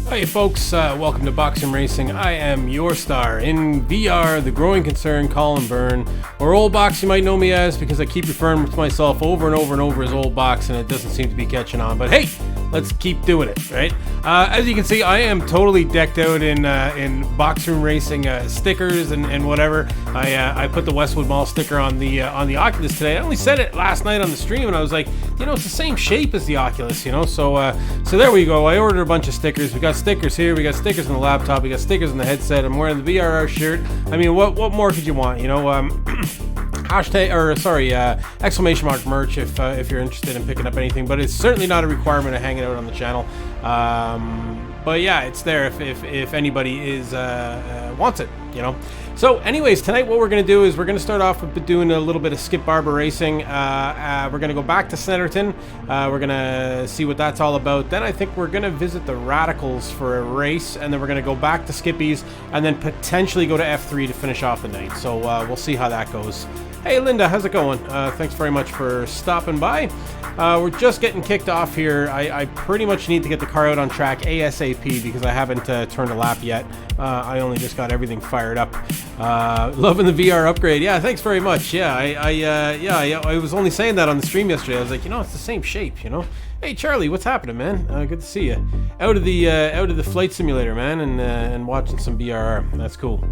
Hey folks, welcome to Boxing Racing. I am your star in BRR, the growing concern, Colin Byrne, or Old Box you might know me as, because I keep referring to myself over and over and over as Old Box, and it doesn't seem to be catching on. But hey, let's keep doing it, right? As you can see, I am totally decked out in Boxing Racing stickers and whatever. I put the Westwood Mall sticker on the Oculus today. I only said it last night on the stream, and I was like, you know, it's the same shape as the Oculus, you know. So there we go. I ordered a bunch of stickers. We got stickers here. We got stickers on the laptop. We got stickers on the headset. I'm wearing the BRR shirt. I mean, what more could you want, you know? Exclamation mark merch if you're interested in picking up anything, but it's certainly not a requirement of hanging out on the channel. But yeah, it's there if anybody wants it, you know. So anyways, tonight what we're going to do is we're going to start off with doing a little bit of Skip Barber racing. We're going to go back to Snetterton. We're going to see what that's all about. Then I think we're going to visit the Radicals for a race, and then we're going to go back to Skippy's, and then potentially go to F3 to finish off the night. So we'll see how that goes. Hey Linda, how's it going? Thanks very much for stopping by. We're just getting kicked off here. I pretty much need to get the car out on track ASAP because I haven't turned a lap yet. I only just got everything fired up. Loving the VR upgrade. Yeah, thanks very much. Yeah, I was only saying that on the stream yesterday. I was like, you know, it's the same shape, you know. Hey Charlie, what's happening, man? Good to see you. Out of the flight simulator, man, and watching some BRR. That's cool.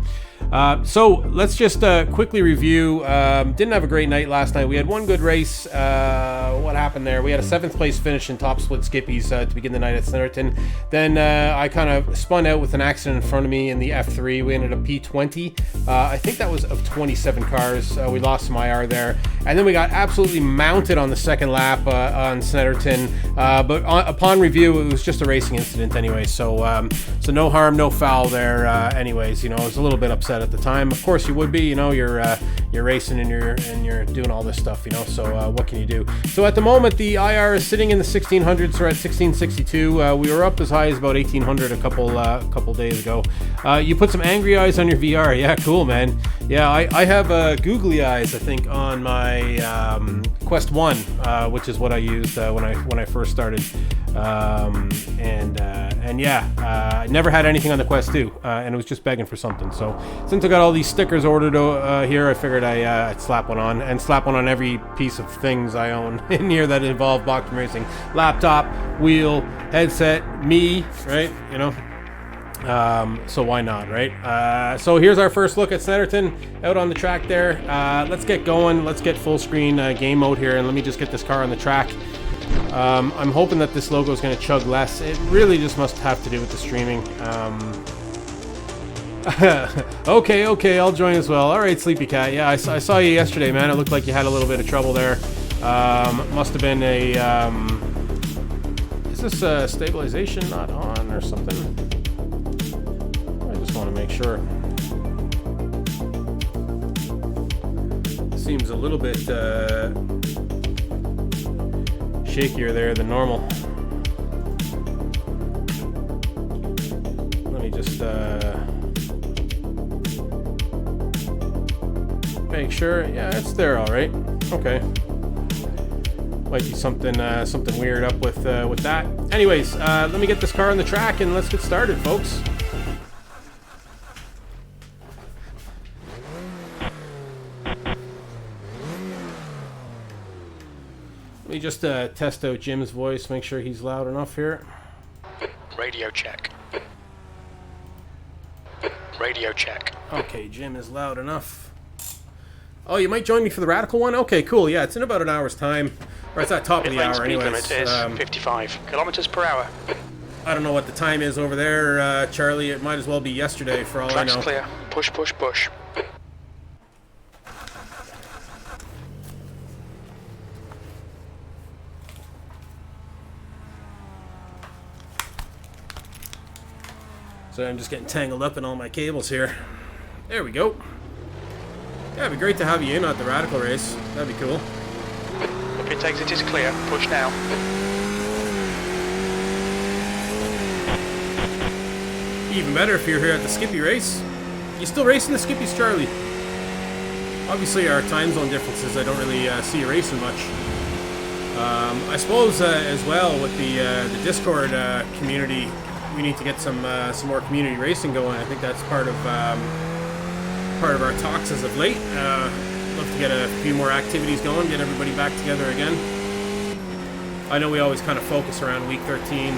So let's just quickly review. Didn't have a great night last night. We had one good race. What happened there? We had a 7th place finish in top split skippies to begin the night at Snetterton. Then I kind of spun out with an accident in front of me in the F3. We ended up P20. I think that was of 27 cars. We lost some IR there. And then we got absolutely mounted on the second lap on Snetterton. But upon review, it was just a racing incident anyway. So no harm, no foul there. Anyways, you know, I was a little bit upset at the time. Of course you would be, you know, you're racing and you're doing all this stuff, you know, so what can you do? So at the moment the IR is sitting in the 1600s. We're at 1662. We were up as high as about 1800 a couple days ago. You put some angry eyes on your VR. Yeah, cool, man. Yeah, I have googly eyes, I think, on my Quest 1, which is what I used when I first started. And yeah, I never had anything on the Quest 2, and it was just begging for something. So since I got all these stickers ordered here, I figured I'd slap one on, and slap one on every piece of things I own in here that involve boxing racing. Laptop, wheel, headset, me, right? You know. So why not, right? So here's our first look at Snetterton out on the track there. Let's get going. Let's get full screen game mode here, and let me just get this car on the track. I'm hoping that this logo is going to chug less. It really just must have to do with the streaming. Okay, I'll join as well. All right, Sleepy Cat. Yeah, I saw you yesterday, man. It looked like you had a little bit of trouble there. Must have been a... is this stabilization not on or something? I just want to make sure. Seems a little bit shakier there than normal. Let me just make sure. Yeah, it's there, all right. Okay. Might be something weird up with that. Anyways, let me get this car on the track and let's get started, folks. Let me just test out Jim's voice, make sure he's loud enough here. Radio check. Radio check. Okay, Jim is loud enough. Oh, you might join me for the Radical one? Okay, cool. Yeah, it's in about an hour's time. Or it's at top of the hour anyways. Speed limit is 55 kilometers per hour. I don't know what the time is over there, Charlie. It might as well be yesterday for all I know. Track's clear. Push, push, push. So I'm just getting tangled up in all my cables here. There we go. Yeah, it'd be great to have you in at the Radical race. That'd be cool. Pit exit is clear. Push now. Even better if you're here at the Skippy race. You still racing the Skippies, Charlie? Obviously, our time zone differences, I don't really see you racing much. I suppose as well with the Discord community, we need to get some more community racing going. I think that's part of our talks as of late. Love to get a few more activities going, get everybody back together again. I know we always kind of focus around week 13.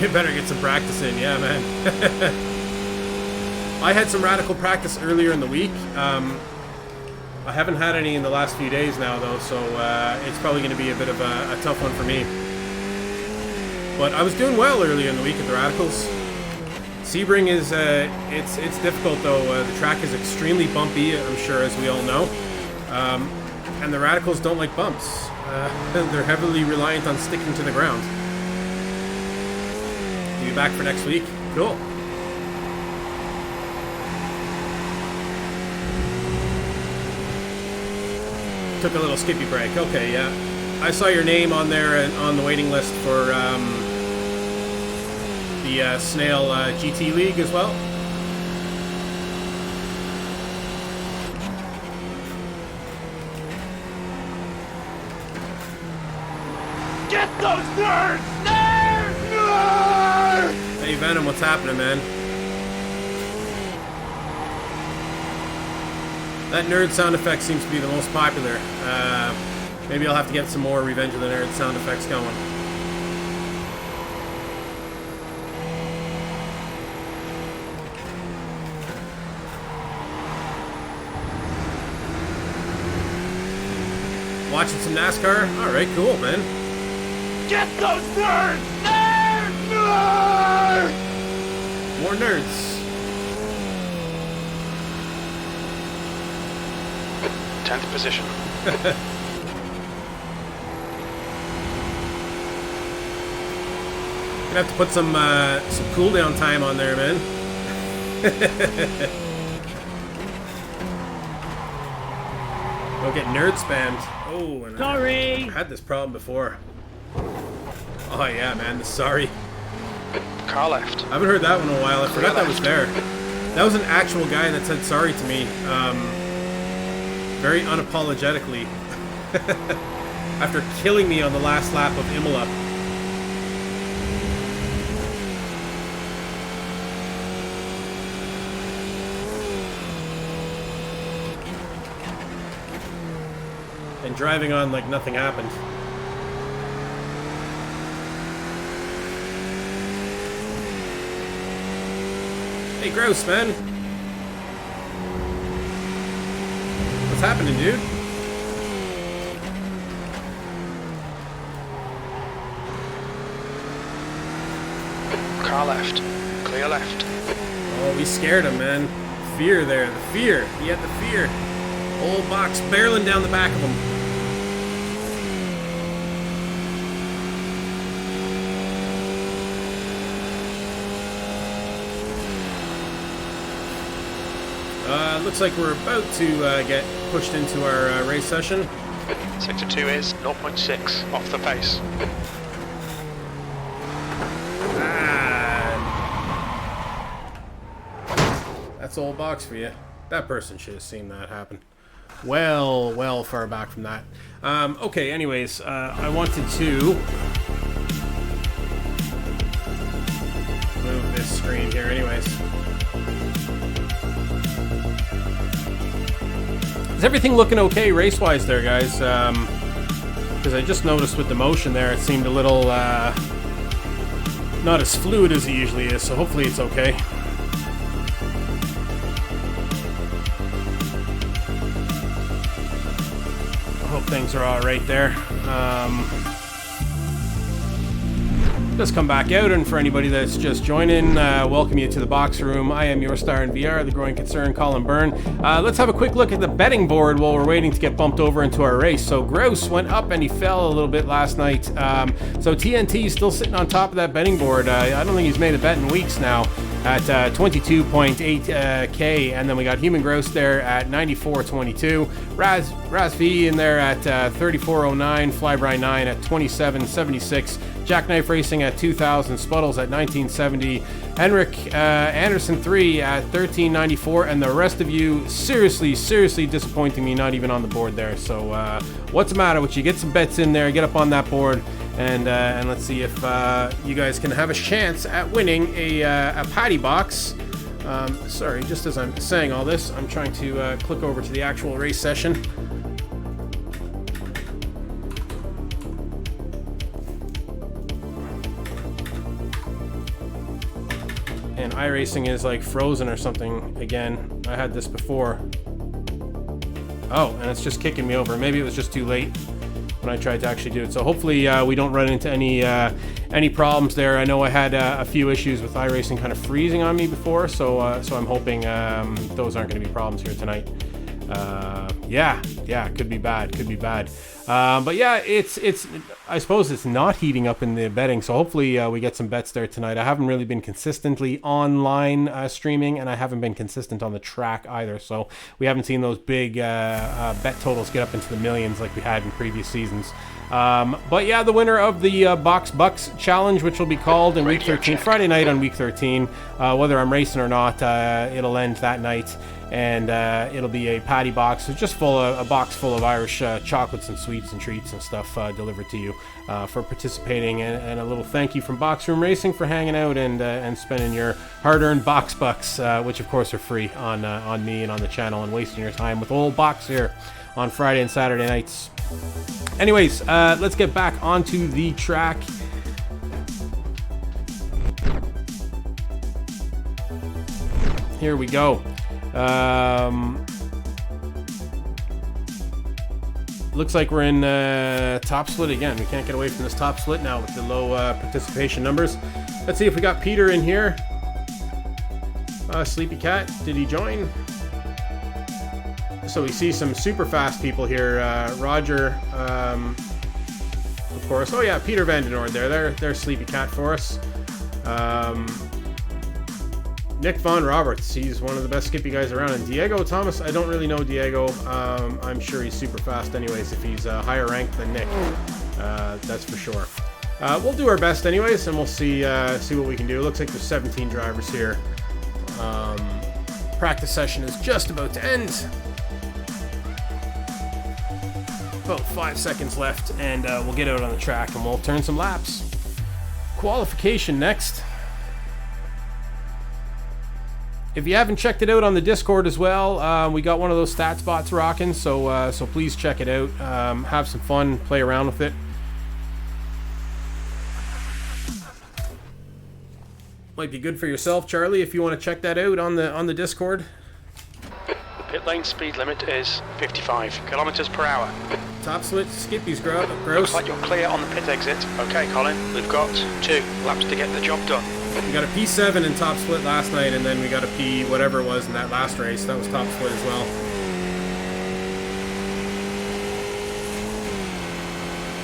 You better get some practice in, yeah, man. I had some radical practice earlier in the week. I haven't had any in the last few days now, though, so it's probably going to be a bit of a tough one for me. But I was doing well earlier in the week at the radicals. Sebring is it's difficult though. The track is extremely bumpy, I'm sure, as we all know, and the radicals don't like bumps. They're heavily reliant on sticking to the ground. You back for next week? Cool. Took a little skippy break. Okay, yeah. I saw your name on there and on the waiting list for the Snail GT League as well. Get those nerds! Nerds! Nerds! Hey Venom, what's happening, man? That nerd sound effect seems to be the most popular. Maybe I'll have to get some more Revenge of the Nerds sound effects going. Watching some NASCAR? Alright, cool, man. Get those nerds! Nerds! Nerds! More nerds. 10th position. Gonna have to put some cooldown time on there, man. Don't get nerd spammed. Oh, and Sorry! I had this problem before. Oh yeah, man, the sorry. Car left. I haven't heard that one in a while. I forgot that was there. That was an actual guy that said sorry to me. Very unapologetically. After killing me on the last lap of Imola. And driving on like nothing happened. Hey, gross, man. What's happening, dude? Car left. Clear left. Oh, we scared him, man. Fear there. The fear. He had the fear. Old box barreling down the back of him. Looks like we're about to get pushed into our race session. Sector 2 is 0.6 off the pace. That's old box for you. That person should have seen that happen. Well far back from that. Okay, anyways, I wanted to move this screen here anyways. Is everything looking okay race-wise there, guys? Because I just noticed with the motion there, it seemed a little not as fluid as it usually is, so hopefully it's okay. I hope things are all right there. Just come back out, and for anybody that's just joining, welcome you to the box room. I am your star in VR, the growing concern, Colin Byrne. Let's have a quick look at the betting board while we're waiting to get bumped over into our race. So Grouse went up and he fell a little bit last night. So TNT is still sitting on top of that betting board. I don't think he's made a bet in weeks now. at 22.8K, and then we got Human Gross there at 94.22. Raz V in there at 34.09. Flyby 9 at 27.76. Jackknife Racing at 2,000. Spuddles at 19.70. Henrik Anderson 3 at 13.94, and the rest of you seriously disappointing me, not even on the board there. So what's the matter with you? Get some bets in there, get up on that board, and let's see if you guys can have a chance at winning a patty box. Sorry, just as I'm saying all this, I'm trying to click over to the actual race session. And iRacing is like frozen or something again. I had this before. Oh, and it's just kicking me over. Maybe it was just too late when I tried to actually do it. So hopefully we don't run into any problems there. I know I had a few issues with iRacing kind of freezing on me before, so I'm hoping those aren't going to be problems here tonight. Yeah, could be bad. But yeah, it's I suppose it's not heating up in the betting, so hopefully we get some bets there tonight. I haven't really been consistently online streaming, and I haven't been consistent on the track either, so we haven't seen those big bet totals get up into the millions like we had in previous seasons. But yeah, the winner of the Box Bucks Challenge, which will be called in Week 13, Friday night on Week 13, whether I'm racing or not, it'll end that night. And it'll be a patty box. It's just a box full of Irish chocolates and sweets and treats and stuff delivered to you for participating, and a little thank you from Boxroom Racing for hanging out and spending your hard-earned box bucks, which of course are free on me and on the channel, and wasting your time with old box here on Friday and Saturday nights. Anyways, let's get back onto the track. Here we go. Looks like we're in top split again. We can't get away from this top split now with the low participation numbers. Let's see if we got Peter in here. Sleepy Cat, did he join? So we see some super fast people here. Roger, of course. Oh yeah, Peter Vandenord there. There's Sleepy Cat for us. Nick Von Roberts, he's one of the best skippy guys around. And Diego Thomas, I don't really know Diego. I'm sure he's super fast anyways if he's higher ranked than Nick. That's for sure. We'll do our best anyways, and we'll see what we can do. It looks like there's 17 drivers here. Practice session is just about to end. About 5 seconds left, and we'll get out on the track and we'll turn some laps. Qualification next. If you haven't checked it out on the Discord as well, we got one of those stats bots rocking, so please check it out. Have some fun, play around with it. Might be good for yourself, Charlie, if you want to check that out on the Discord. The pit lane speed limit is 55 kilometers per hour. Top split, Skippy's gross. Looks like you're clear on the pit exit. Okay, Colin, we've got 2 laps to get the job done. We got a P7 in top split last night, and then we got a P whatever it was in that last race. That was top split as well.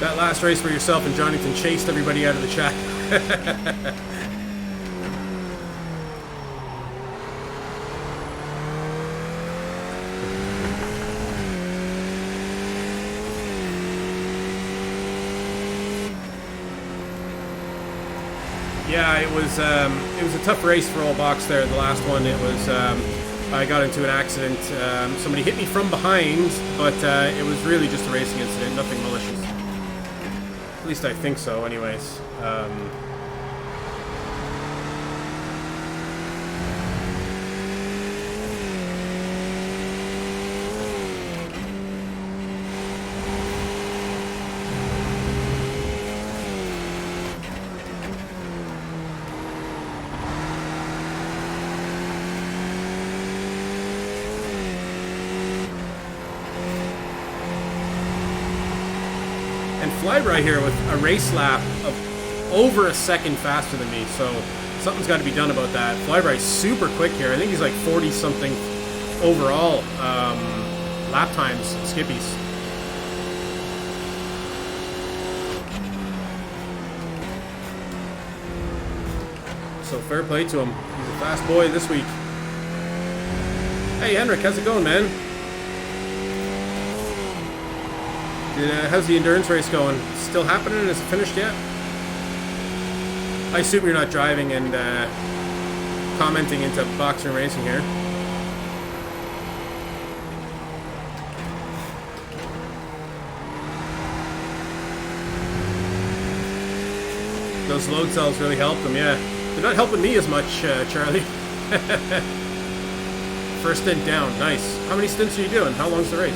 That last race where yourself and Jonathan chased everybody out of the chat. Yeah, it was a tough race for old Box there. The last one, it was I got into an accident. Somebody hit me from behind, but it was really just a racing incident, nothing malicious. At least I think so, anyways. Flyby here with a race lap of over a second faster than me, so something's got to be done about that. Flyby's super quick here. I think he's like 40 something overall lap times, skippies. So fair play to him. He's a fast boy this week. Hey, Henrik, how's it going, man? How's the endurance race going? Still happening? Is it finished yet? I assume you're not driving and commenting into boxing racing here. Those load cells really helped them, yeah. They're not helping me as much, Charlie. First stint down, nice. How many stints are you doing? How long's the race?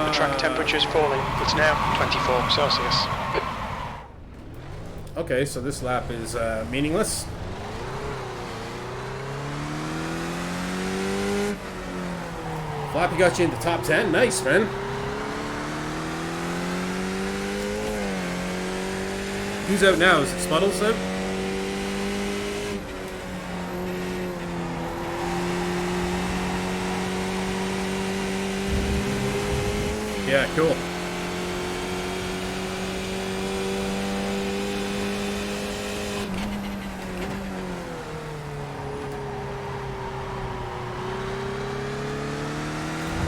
The track temperature is falling. It's now 24 Celsius. Okay, so this lap is meaningless. Flappy got you into top 10. Nice, man. Who's out now? Is it Spuddles out? Yeah, cool.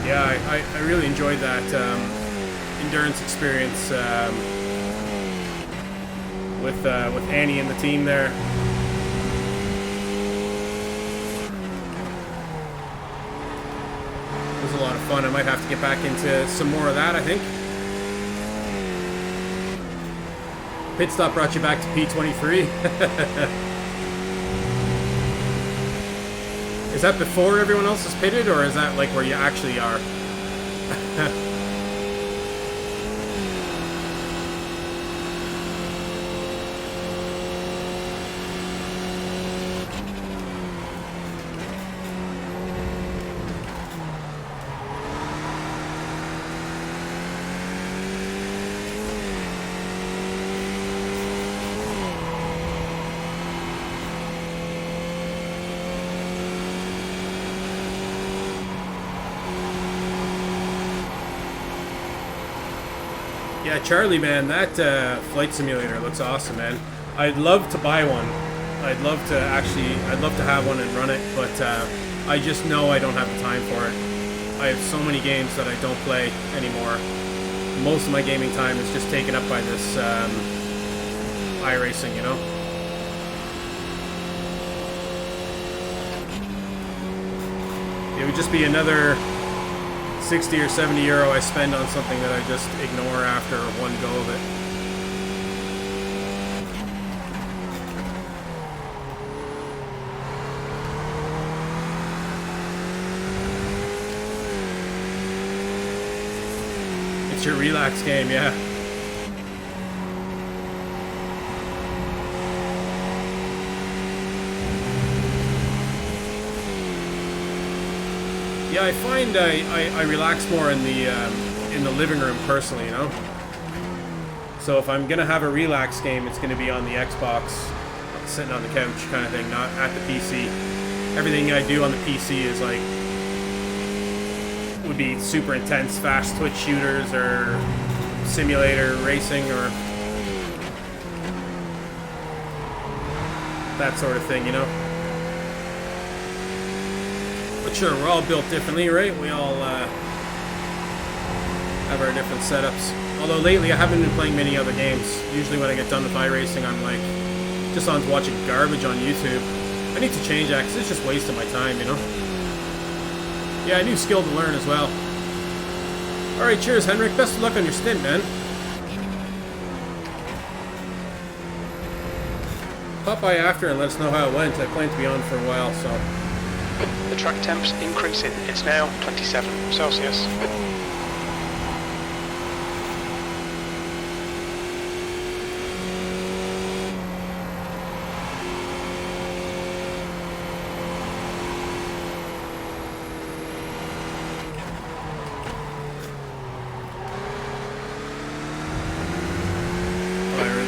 Yeah, I really enjoyed that endurance experience with Annie and the team there. It was a lot of fun. I might have to get back into some more of that, I think. Pit stop brought you back to P23. Is that before everyone else is pitted, or is that like where you actually are? Yeah, Charlie, man, that flight simulator looks awesome, man. I'd love to buy one. I'd love to have one and run it, but I just know I don't have the time for it. I have so many games that I don't play anymore. Most of my gaming time is just taken up by this iRacing, you know? It would just be another 60 or 70 euro I spend on something that I just ignore after one go of it. It's your relax game, yeah. Yeah, I find I relax more in the living room personally, you know. So if I'm gonna have a relax game, it's gonna be on the Xbox, sitting on the couch kind of thing, not at the PC. Everything I do on the PC is like would be super intense, fast twitch shooters or simulator racing or that sort of thing, you know. But sure, we're all built differently, right? We all have our different setups. Although lately I haven't been playing many other games. Usually when I get done with iRacing, I'm like just on watching garbage on YouTube. I need to change that because it's just wasting my time, you know? Yeah, a new skill to learn as well. Alright, cheers, Henrik. Best of luck on your stint, man. Pop by after and let us know how it went. I plan to be on for a while, so... The track temp's increasing. It's now 27 Celsius.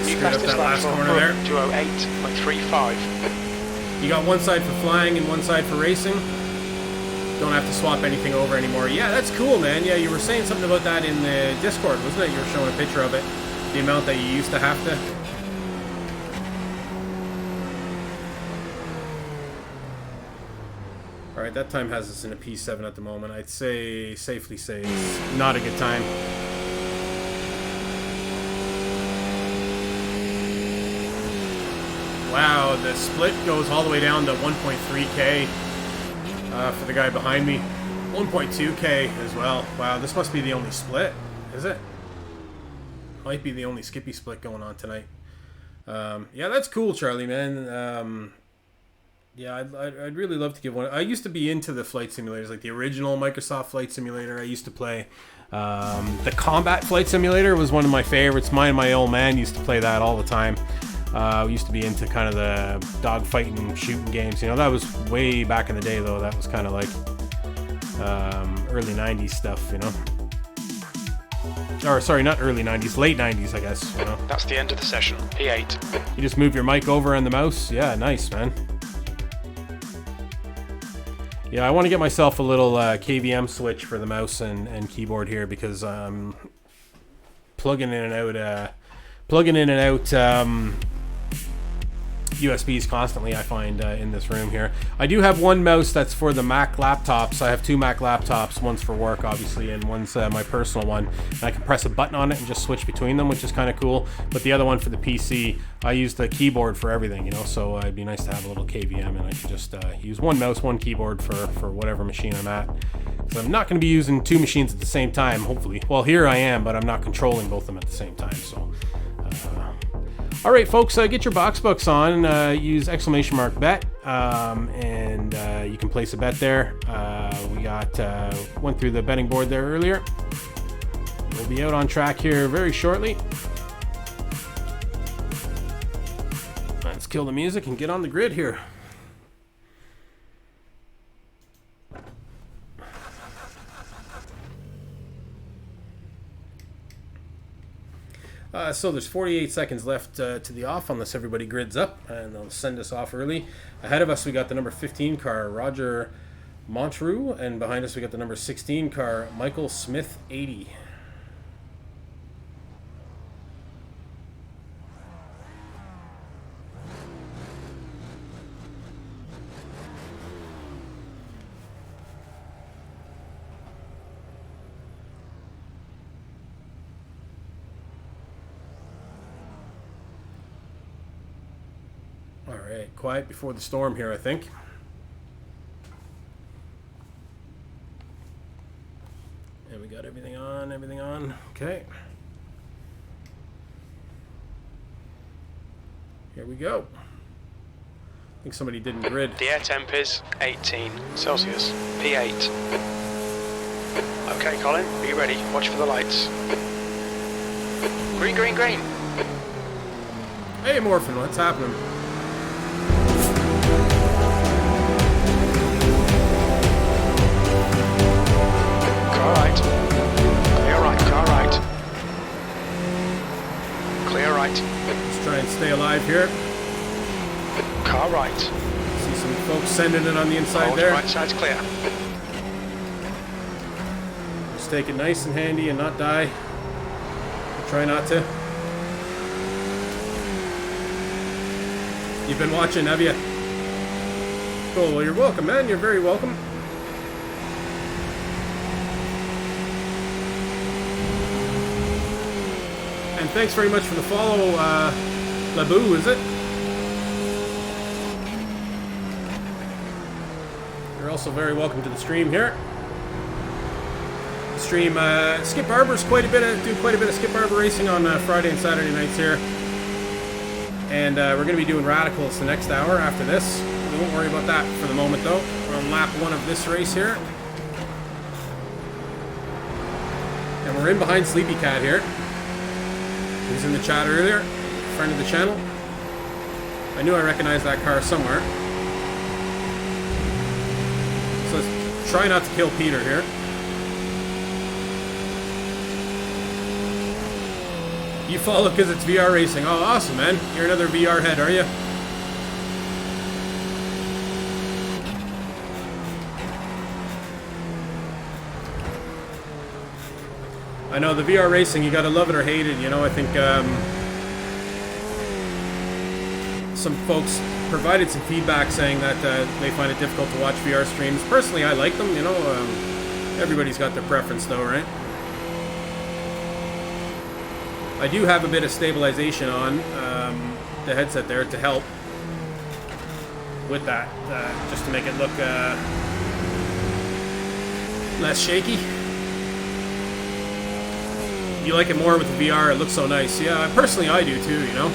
Screwed up that last corner there. 208.35. You got one side for flying and one side for racing. Don't have to swap anything over anymore. Yeah, that's cool, man. Yeah, you were saying something about that in the Discord, wasn't it? You were showing a picture of it. The amount that you used to have to. Alright, that time has us in a P7 at the moment. I'd say, safely say, it's not a good time. Wow, the split goes all the way down to 1.3k for the guy behind me. 1.2k as well. Wow, this must be the only split, is it? Might be the only Skippy split going on tonight. Yeah, that's cool, Charlie, man. Yeah, I'd really love to give one. I used to be into the flight simulators, like the original Microsoft Flight Simulator. I used to play. The Combat Flight Simulator was one of my favorites. Mine and my old man used to play that all the time. We used to be into kind of the dogfighting, shooting games. You know, that was way back in the day, though. That was kind of like early 90s stuff, you know. Or, sorry, not early 90s, late 90s, I guess, you know. That's the end of the session. P8. You just move your mic over on the mouse. Yeah, nice, man. Yeah, I want to get myself a little KVM switch for the mouse and keyboard here because I'm plugging in and out USBs constantly, I find, in this room here. I do have one mouse that's for the Mac laptops. I have two Mac laptops. One's for work, obviously, and one's my personal one. And I can press a button on it and just switch between them, which is kind of cool. But the other one for the PC, I use the keyboard for everything, you know, so it'd be nice to have a little KVM, and I can just use one mouse, one keyboard for whatever machine I'm at. Because I'm not going to be using two machines at the same time, hopefully. Well, here I am, but I'm not controlling both of them at the same time, so... all right, folks, get your box books on. Use !bet, and you can place a bet there. We went through the betting board there earlier. We'll be out on track here very shortly. Let's kill the music and get on the grid here. So there's 48 seconds left to the off, unless everybody grids up, and they'll send us off early. Ahead of us, we got the number 15 car, Roger Montreux, and behind us, we got the number 16 car, Michael Smith 80. Alright, quiet before the storm here, I think. And we got everything on, okay. Here we go. I think somebody didn't grid. The air temp is 18 Celsius. P8. Okay, Colin, are you ready? Watch for the lights. Green, green, green. Hey, Morphin, what's happening? Car right. Clear right, car right. Clear right. Let's try and stay alive here. Car right. See some folks sending it on the inside Hold, there. right side's clear. Just take it nice and handy and not die. Try not to. You've been watching, have you? Cool, well, you're welcome, man. You're very welcome. And thanks very much for the follow, Laboo, is it? You're also very welcome to the stream here. The stream, Skip Barber's do quite a bit of Skip Barber racing on Friday and Saturday nights here. And we're going to be doing Radicals the next hour after this. We won't worry about that for the moment, though. We're on lap 1 of this race here. And we're in behind Sleepy Cat here. He was in the chat earlier, friend of the channel. I knew I recognized that car somewhere. So let's try not to kill Peter here. You follow because it's VR racing. Oh, awesome, man. You're another VR head, are you? I know the VR racing, you gotta love it or hate it. You know, I think some folks provided some feedback saying that they find it difficult to watch VR streams. Personally, I like them. You know, everybody's got their preference, though, right? I do have a bit of stabilization on the headset there to help with that, just to make it look less shaky. You like it more with the VR, it looks so nice. Yeah, personally I do too, you know.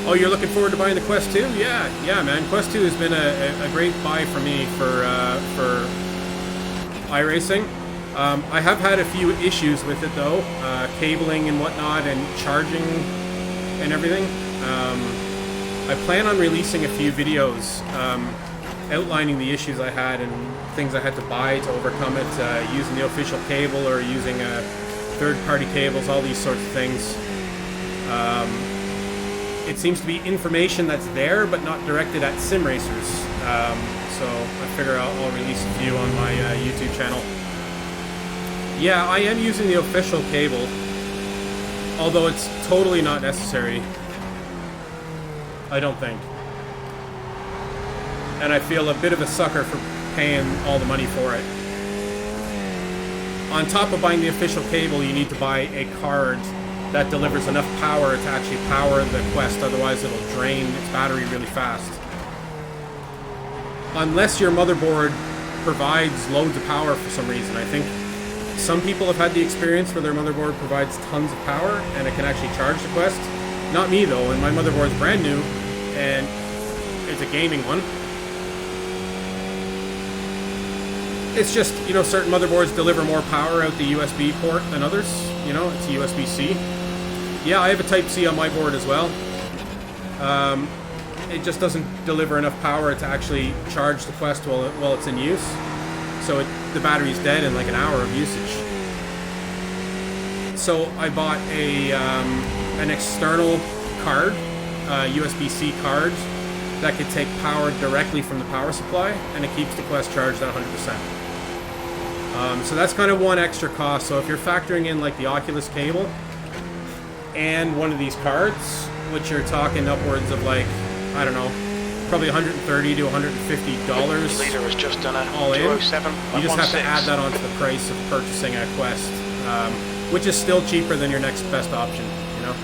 Oh, you're looking forward to buying the Quest 2? Yeah, man. Quest 2 has been a great buy for me for iRacing. I have had a few issues with it though, cabling and whatnot, and charging and everything. I plan on releasing a few videos outlining the issues I had and things I had to buy to overcome it, using the official cable or using third-party cables, all these sorts of things. It seems to be information that's there but not directed at sim racers, so I figure I'll release a few on my YouTube channel. Yeah, I am using the official cable, although it's totally not necessary, I don't think. And I feel a bit of a sucker for paying all the money for it. On top of buying the official cable, you need to buy a card that delivers enough power to actually power the Quest, otherwise it'll drain its battery really fast. Unless your motherboard provides loads of power for some reason. I think some people have had the experience where their motherboard provides tons of power and it can actually charge the Quest. Not me though, and my motherboard's brand new and it's a gaming one. It's just, you know, certain motherboards deliver more power out the USB port than others. You know, it's USB-C. Yeah, I have a Type-C on my board as well. It just doesn't deliver enough power to actually charge the Quest while it's in use. So the battery's dead in like an hour of usage. So I bought an external card, USB-C card, that could take power directly from the power supply, and it keeps the Quest charged at 100%. So that's kind of one extra cost. So if you're factoring in like the Oculus cable and one of these cards, which you're talking upwards of like, I don't know, probably $130 to $150 Leader has just done a all in. 207. You just have to add that onto the price of purchasing a Quest, which is still cheaper than your next best option, you know?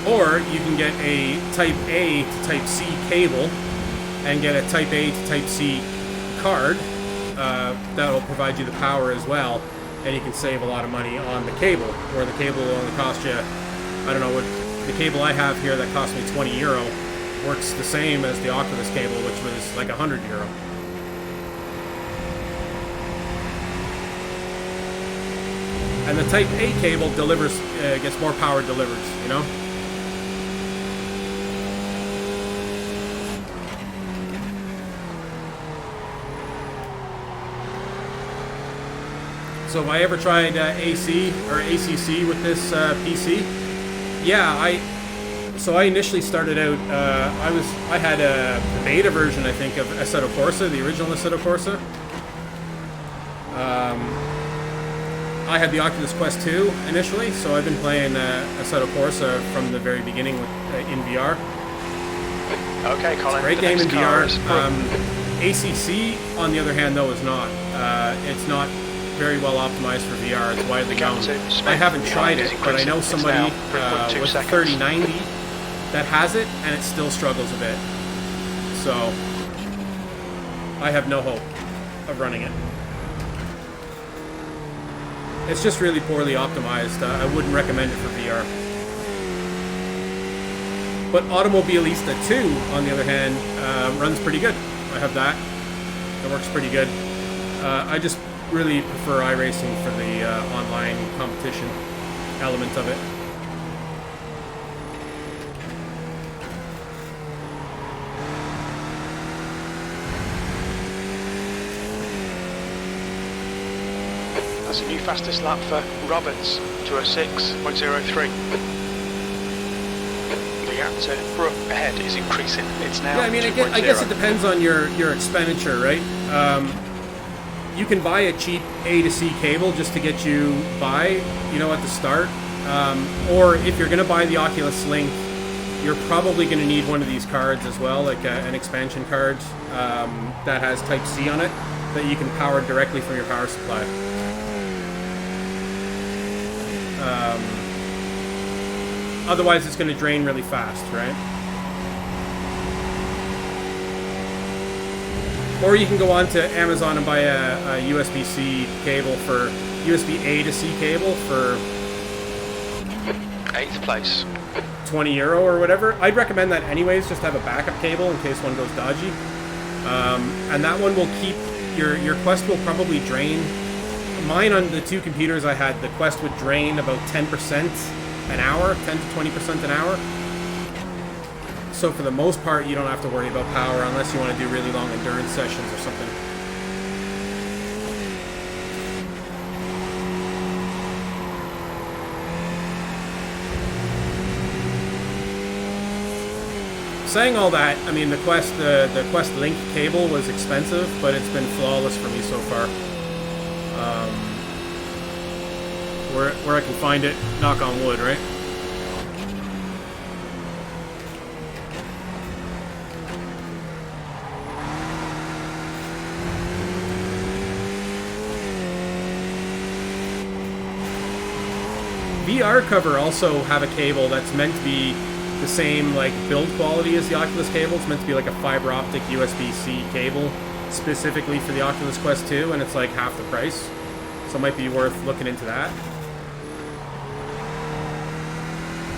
Or you can get a Type A to Type C cable and get a Type A to Type C card that will provide you the power as well, and you can save a lot of money on the cable, where the cable will only cost you, I don't know, what the cable I have here that cost me €20 works the same as the Oculus cable, which was like €100. And the Type A cable delivers, gets more power delivered, you know? So have I ever tried AC or ACC with this PC? Yeah, I initially started out, I had a beta version, I think, of Assetto Corsa, the original Assetto Corsa. I had the Oculus Quest 2 initially, so I've been playing Assetto Corsa from the very beginning in VR. Okay, Colin. Great game in VR. ACC, on the other hand, though, is not. It's not very well optimized for VR. It's widely known. I haven't tried it, but I know somebody with a 3090 that has it, and it still struggles a bit. So I have no hope of running it. It's just really poorly optimized. I wouldn't recommend it for VR. But Automobilista 2, on the other hand, runs pretty good. I have that. It works pretty good. I just really prefer iRacing for the online competition element of it. That's a new fastest lap for Roberts, 206.03. The gap to Brook ahead is increasing. It's now Yeah, I mean, I 2.0. guess it depends on your expenditure, right? You can buy a cheap A to C cable just to get you by, you know, at the start. Or if you're going to buy the Oculus Link, you're probably going to need one of these cards as well, like an expansion card that has Type-C on it that you can power directly from your power supply. Otherwise, it's going to drain really fast, right? Or you can go on to Amazon and buy a USB-C cable for USB-A to C cable for 8th place. €20 or whatever. I'd recommend that anyways, just have a backup cable in case one goes dodgy. And that one will keep your Quest will probably drain. Mine on the two computers I had, the Quest would drain about 10% an hour, 10 to 20% an hour. So for the most part, you don't have to worry about power unless you want to do really long endurance sessions or something. Saying all that, I mean the Quest Link cable was expensive, but it's been flawless for me so far. Where I can find it, knock on wood, right? BR cover also have a cable that's meant to be the same like build quality as the Oculus cable. It's meant to be like a fiber optic USB-C cable specifically for the Oculus Quest 2, and it's like half the price. So it might be worth looking into that.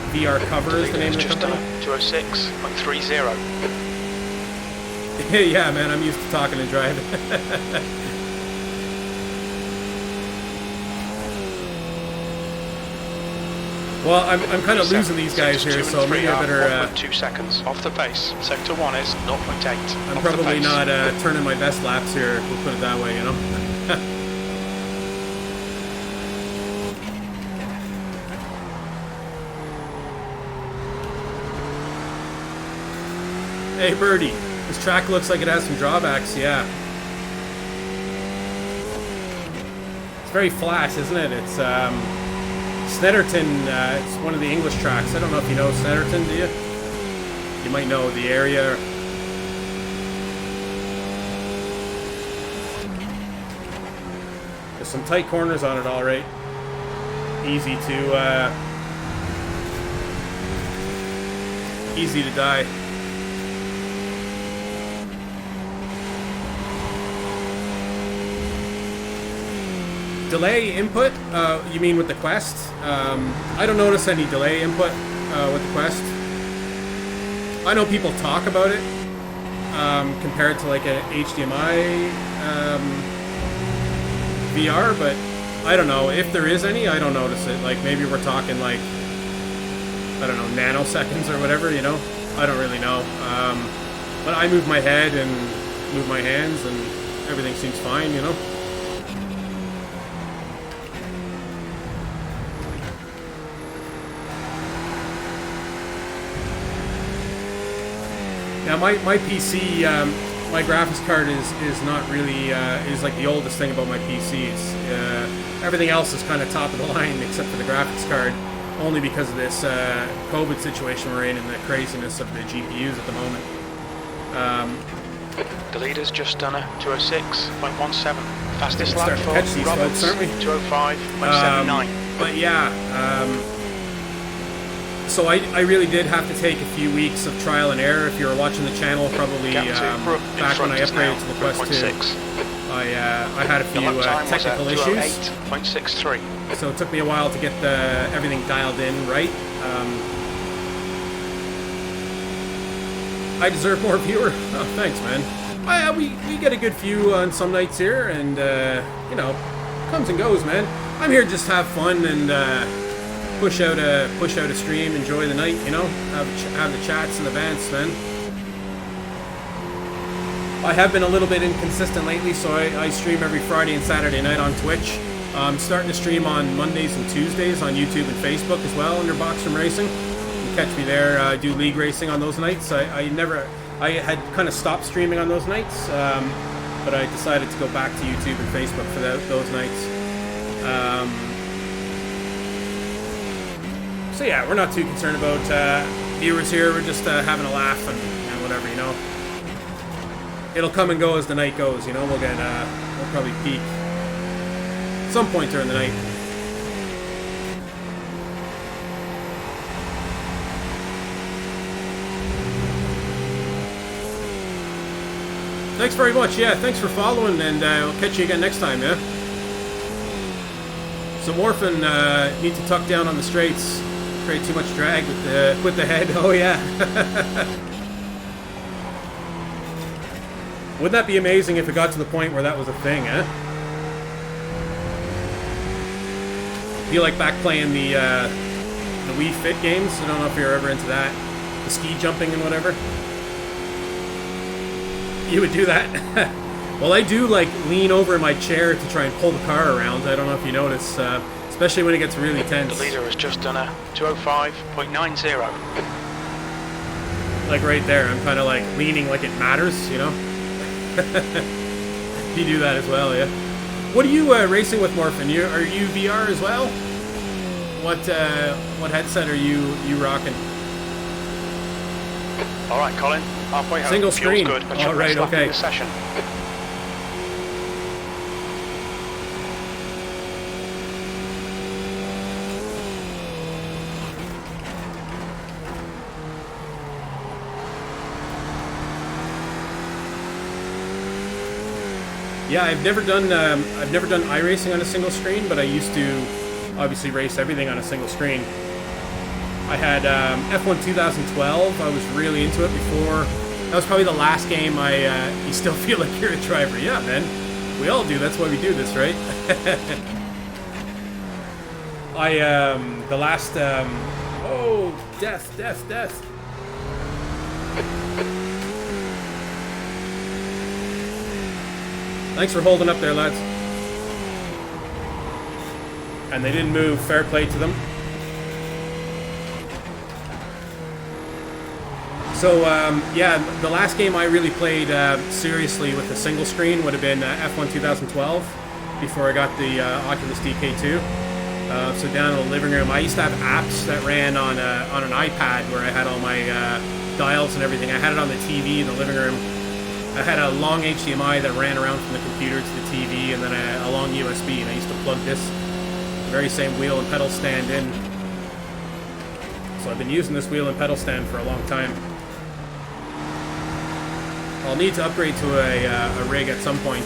VR cover is the name of the company. 206.30. Yeah, man, I'm used to talking and driving. Well, I'm kind of losing these guys here, so maybe I better... 1.2 seconds off the pace. Sector 1 is 0.8. I'm probably not turning my best laps here, we'll put it that way, you know? Hey, Birdie, this track looks like it has some drawbacks, yeah. It's very flat, isn't it? It's, Snetterton, it's one of the English tracks. I don't know if you know Snetterton, do you? You might know the area. There's some tight corners on it, all right. Easy to die. Delay input, you mean with the Quest? I don't notice any delay input with the Quest. I know people talk about it compared to like a HDMI VR, but I don't know. If there is any, I don't notice it. Like maybe we're talking like, I don't know, nanoseconds or whatever, you know? I don't really know. But I move my head and move my hands and everything seems fine, you know? Now my PC, my graphics card is not really is like the oldest thing about my PC. It's, everything else is kind of top of the line except for the graphics card, only because of this COVID situation we're in and the craziness of the GPUs at the moment. The leader's just done a 206.17. Fastest lap for catch these Roberts, folks, aren't we? 205.79. But yeah. So I really did have to take a few weeks of trial and error. If you were watching the channel, probably back when I upgraded to the Quest 2, I had a few technical issues. 208.63. So it took me a while to get everything dialed in right. I deserve more viewer. Oh, thanks, man. We get a good few on some nights here, and you know, comes and goes, man. I'm here just to have fun and. Push out a stream, enjoy the night, you know, have the chats and the events, man. I have been a little bit inconsistent lately, so I stream every Friday and Saturday night on Twitch. I'm starting to stream on Mondays and Tuesdays on YouTube and Facebook as well under Boxroom Racing. can catch me there. I do league racing on those nights. I had kind of stopped streaming on those nights, but I decided to go back to YouTube and Facebook for those nights. So yeah, we're not too concerned about viewers here. We're just having a laugh and whatever, you know. It'll come and go as the night goes, you know. We'll probably peak some point during the night. Thanks very much. Yeah, thanks for following, and I'll catch you again next time. Yeah. So Morphin need to tuck down on the straights. Create too much drag with the head. Oh yeah. Wouldn't that be amazing if it got to the point where that was a thing, eh? You like back playing the Wii Fit games? I don't know if you're ever into that. The ski jumping and whatever. You would do that? Well, I do like lean over in my chair to try and pull the car around. I don't know if you notice, especially when it gets really tense. The leader has just done a 205.90. Like right there, I'm kind of like leaning like it matters, you know? You do that as well, yeah. What are you racing with, Morphin? Are you VR as well? What headset are you rocking? All right, Colin. Halfway home. Single Fuel's screen. Good. All right, okay. The session. Yeah, I've never done iRacing on a single screen, but I used to obviously race everything on a single screen. I had F1 2012. I was really into it before. That was probably the last game you still feel like you're a driver. Yeah, man. We all do. That's why we do this, right? The last, oh, death. Thanks for holding up there, lads. And they didn't move. Fair play to them. So, yeah, the last game I really played seriously with a single screen would have been F1 2012, before I got the Oculus DK2. So down in the living room, I used to have apps that ran on an iPad where I had all my dials and everything. I had it on the TV in the living room. I had a long HDMI that ran around from the computer to the TV, and then a long USB, and I used to plug this very same wheel and pedal stand in. So I've been using this wheel and pedal stand for a long time. I'll need to upgrade to a rig at some point.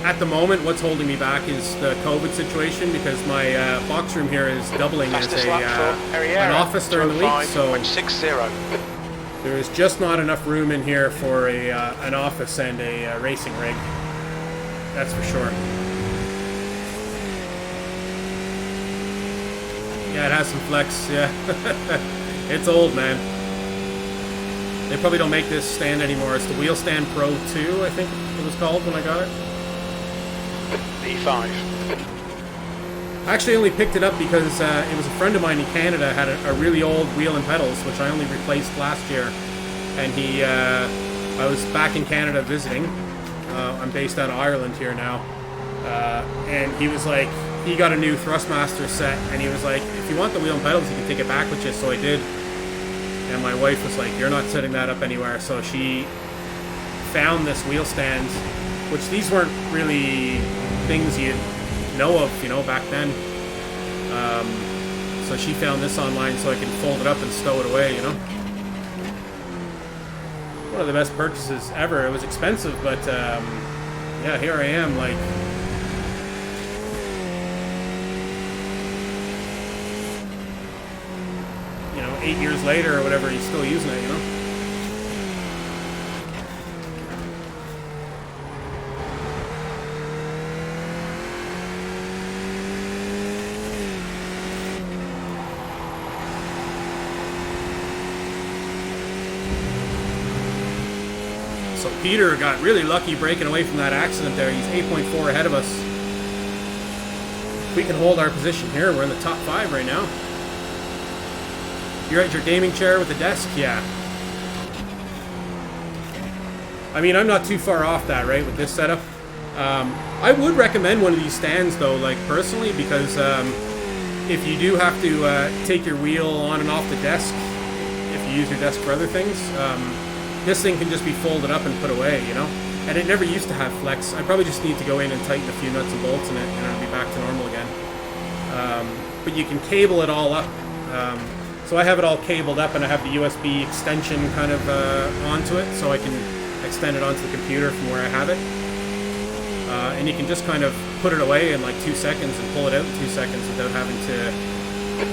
At the moment, what's holding me back is the COVID situation, because my box room here is doubling as an office during the week, so there is just not enough room in here for an office and a racing rig. That's for sure. Yeah, it has some flex, yeah. It's old, man. They probably don't make this stand anymore. It's the Wheel Stand Pro 2, I think it was called when I got it. V5. I actually only picked it up because it was a friend of mine in Canada had a really old wheel and pedals, which I only replaced last year. And I was back in Canada visiting. I'm based out of Ireland here now. And he was like, he got a new Thrustmaster set, and he was like, if you want the wheel and pedals, you can take it back with you. So I did. And my wife was like, you're not setting that up anywhere. So she found this wheel stand, which these weren't really things you'd know of, you know, back then. So she found this online so I can fold it up and stow it away, you know. One of the best purchases ever. It was expensive, but yeah, here I am, like, you know, 8 years later or whatever, he's still using it, you know. So Peter got really lucky breaking away from that accident there. He's 8.4 ahead of us. If we can hold our position here, we're in the top 5 right now. You're at your gaming chair with the desk? Yeah. I mean, I'm not too far off that, right, with this setup. I would recommend one of these stands, though, like, personally, because if you do have to take your wheel on and off the desk, if you use your desk for other things, this thing can just be folded up and put away, you know? And it never used to have flex. I probably just need to go in and tighten a few nuts and bolts in it, and it'll be back to normal again. But you can cable it all up. So I have it all cabled up, and I have the USB extension kind of onto it, so I can extend it onto the computer from where I have it. And you can just kind of put it away in like 2 seconds and pull it out in 2 seconds without having to,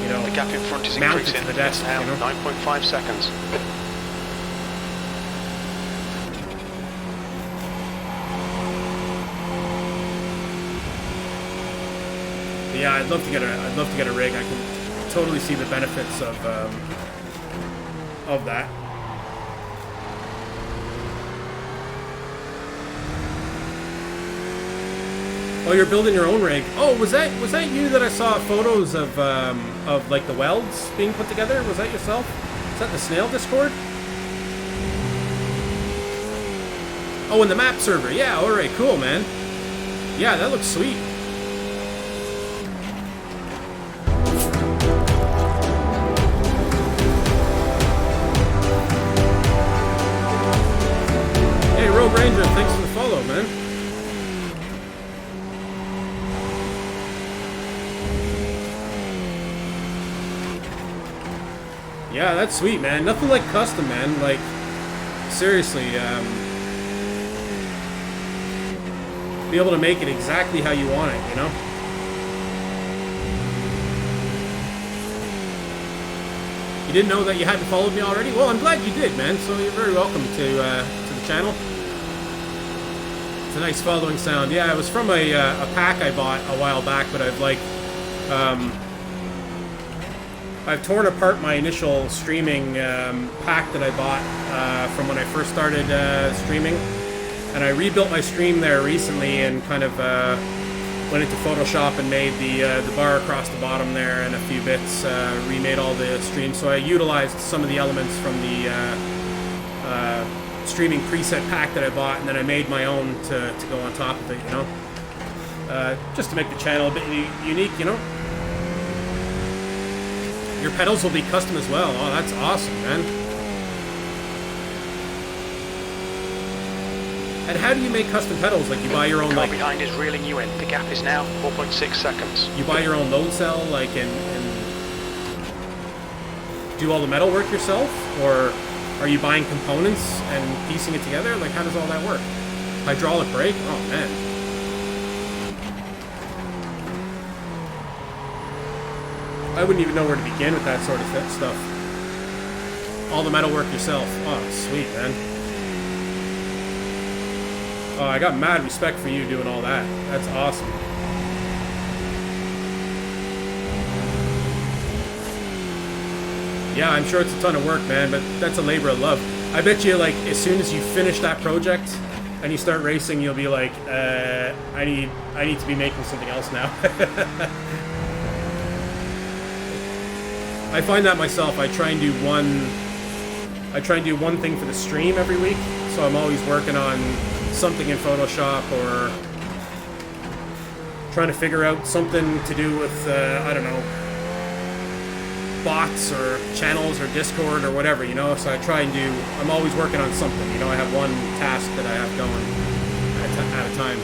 you know, The gap in front is mount it increasing. to the desk, Now, you know? 9.5 seconds. But yeah, I'd love to get a rig. I can totally see the benefits of that. Oh, you're building your own rig. Oh, was that you that I saw photos of like the welds being put together? Was that yourself? Is that the Snail Discord? Oh, in the map server. Yeah, all right, cool, man. Yeah, that looks sweet. Hey, Rogue Ranger, thanks for the follow, man. Yeah, that's sweet, man. Nothing like custom, man. Like, seriously, be able to make it exactly how you want it, you know? You didn't know that you hadn't followed me already? Well, I'm glad you did, man. So you're very welcome to the channel. It's a nice following sound. Yeah, it was from a pack I bought a while back, but I've like, I've torn apart my initial streaming pack that I bought from when I first started streaming, and I rebuilt my stream there recently and kind of went into Photoshop and made the bar across the bottom there and a few bits, remade all the streams. So I utilized some of the elements from the streaming preset pack that I bought, and then I made my own to go on top of it, you know, just to make the channel a bit unique, you know. Your pedals will be custom as well. Oh, that's awesome, man. And how do you make custom pedals? Like, you buy your own, Car like... behind is reeling you in. The gap is now 4.6 seconds. You buy your own load cell, like, and do all the metal work yourself? Or are you buying components and piecing it together? Like, how does all that work? Hydraulic brake? Oh, man. I wouldn't even know where to begin with that sort of stuff. All the metal work yourself. Oh, sweet, man. Oh, I got mad respect for you doing all that. That's awesome. Yeah, I'm sure it's a ton of work, man, but that's a labor of love. I bet you, like, as soon as you finish that project and you start racing, you'll be like, I need to be making something else now. I find that myself. I try and do one thing for the stream every week, so I'm always working on something in Photoshop or trying to figure out something to do with I don't know, bots or channels or Discord or whatever, you know. So I try and do. I'm always working on something, you know. I have one task that I have going at a time.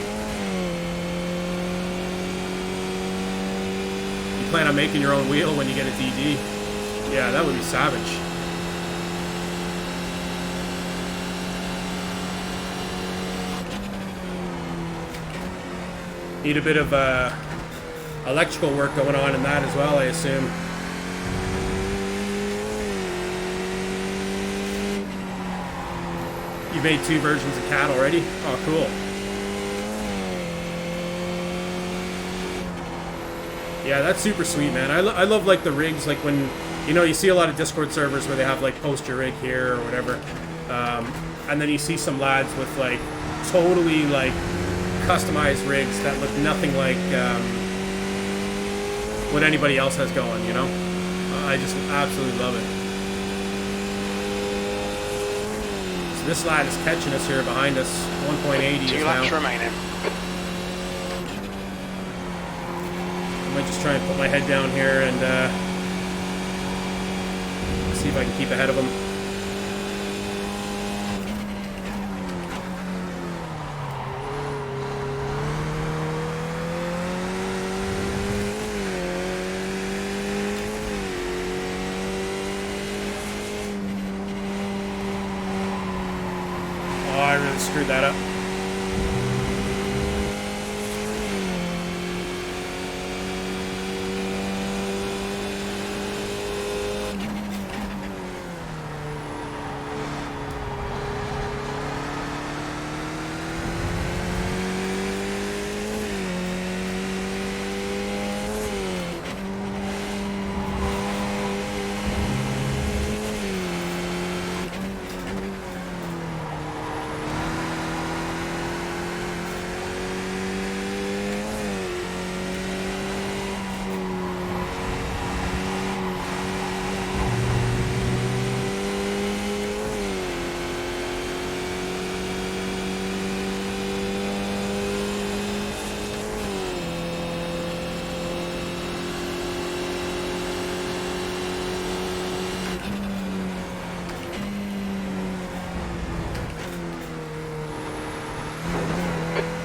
You plan on making your own wheel when you get a DD? Yeah, that would be savage. Need a bit of electrical work going on in that as well, I assume. You made 2 versions of CAD already? Oh, cool. Yeah, that's super sweet, man. I love, like, the rigs, like, when, you know, you see a lot of Discord servers where they have, like, post your rig here or whatever. And then you see some lads with, like, totally, like, customized rigs that look nothing like what anybody else has going, you know? I just absolutely love it. So this lad is catching us here behind us. 1.80 2 is laps now. remaining. I might just try and put my head down here and see if I can keep ahead of him. Oh, I really screwed that up.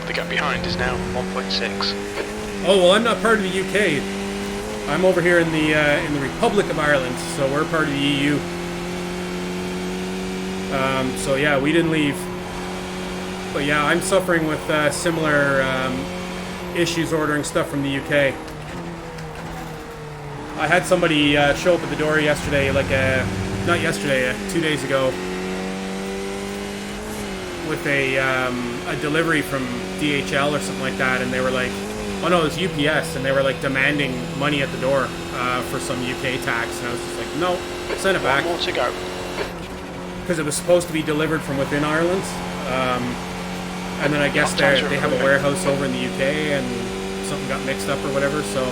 The gap behind is now 1.6. Oh well, I'm not part of the UK. I'm over here in the Republic of Ireland, so we're part of the EU. So yeah, we didn't leave. But yeah, I'm suffering with similar issues ordering stuff from the UK. I had somebody show up at the door yesterday, not yesterday, 2 days ago, with a delivery from DHL or something like that, and they were like, oh no, it was UPS, and they were like demanding money at the door for some UK tax, and I was just like, no, send it back. One more to go. Because it was supposed to be delivered from within Ireland, and then I guess they have a warehouse over in the UK, and something got mixed up or whatever, so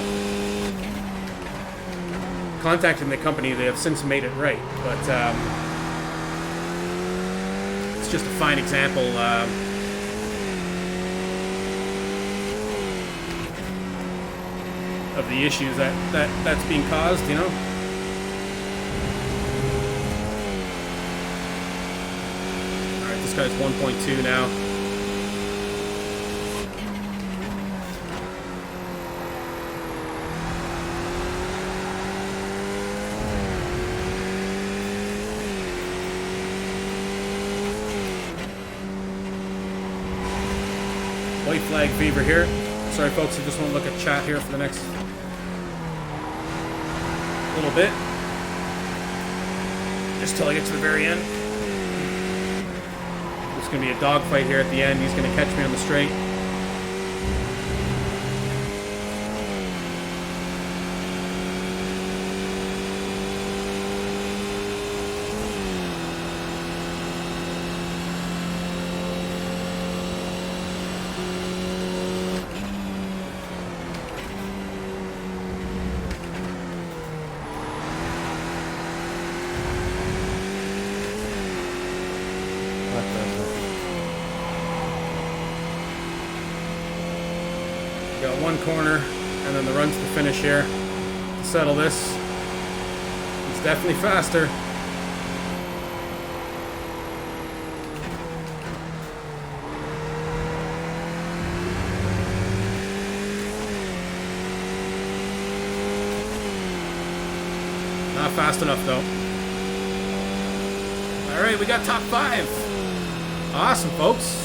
contacting the company, they have since made it right, but it's just a fine example of the issues that's being caused, you know. All right, this guy's 1.2 now. White flag fever here. Sorry folks, I just want to look at chat here for the next little bit. Just till I get to the very end. There's going to be a dogfight here at the end. He's going to catch me on the straight. Got one corner and then the run to the finish here to settle this. It's definitely faster. Not fast enough though. Alright, we got top 5. Awesome, folks.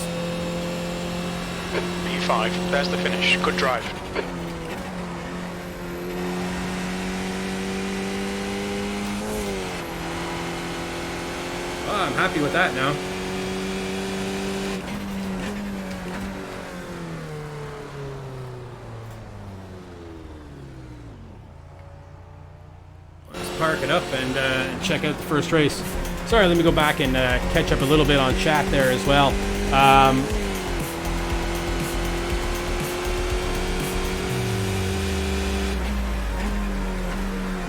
P5, there's the finish. Good drive. Oh, I'm happy with that now. Let's park it up and check out the first race. Sorry, let me go back and catch up a little bit on chat there as well.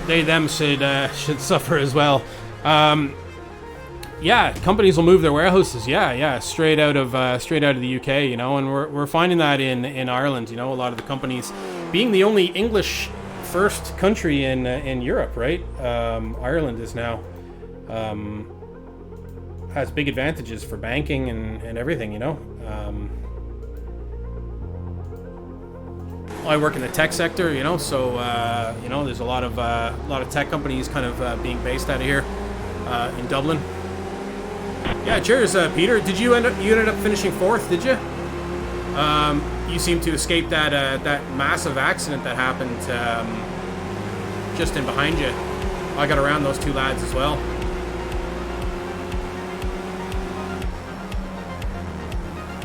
them should suffer as well. Yeah, companies will move their warehouses. Yeah, straight out of the UK, you know, and we're finding that in Ireland. You know, a lot of the companies, being the only English first country in Europe, right? Ireland is now has big advantages for banking and everything, you know. I work in the tech sector, you know, so you know, there's a lot of tech companies kind of being based out of here in Dublin. Yeah, cheers, Peter. Did you ended up finishing fourth? Did you? You seem to escape that massive accident that happened just in behind you. I got around those two lads as well.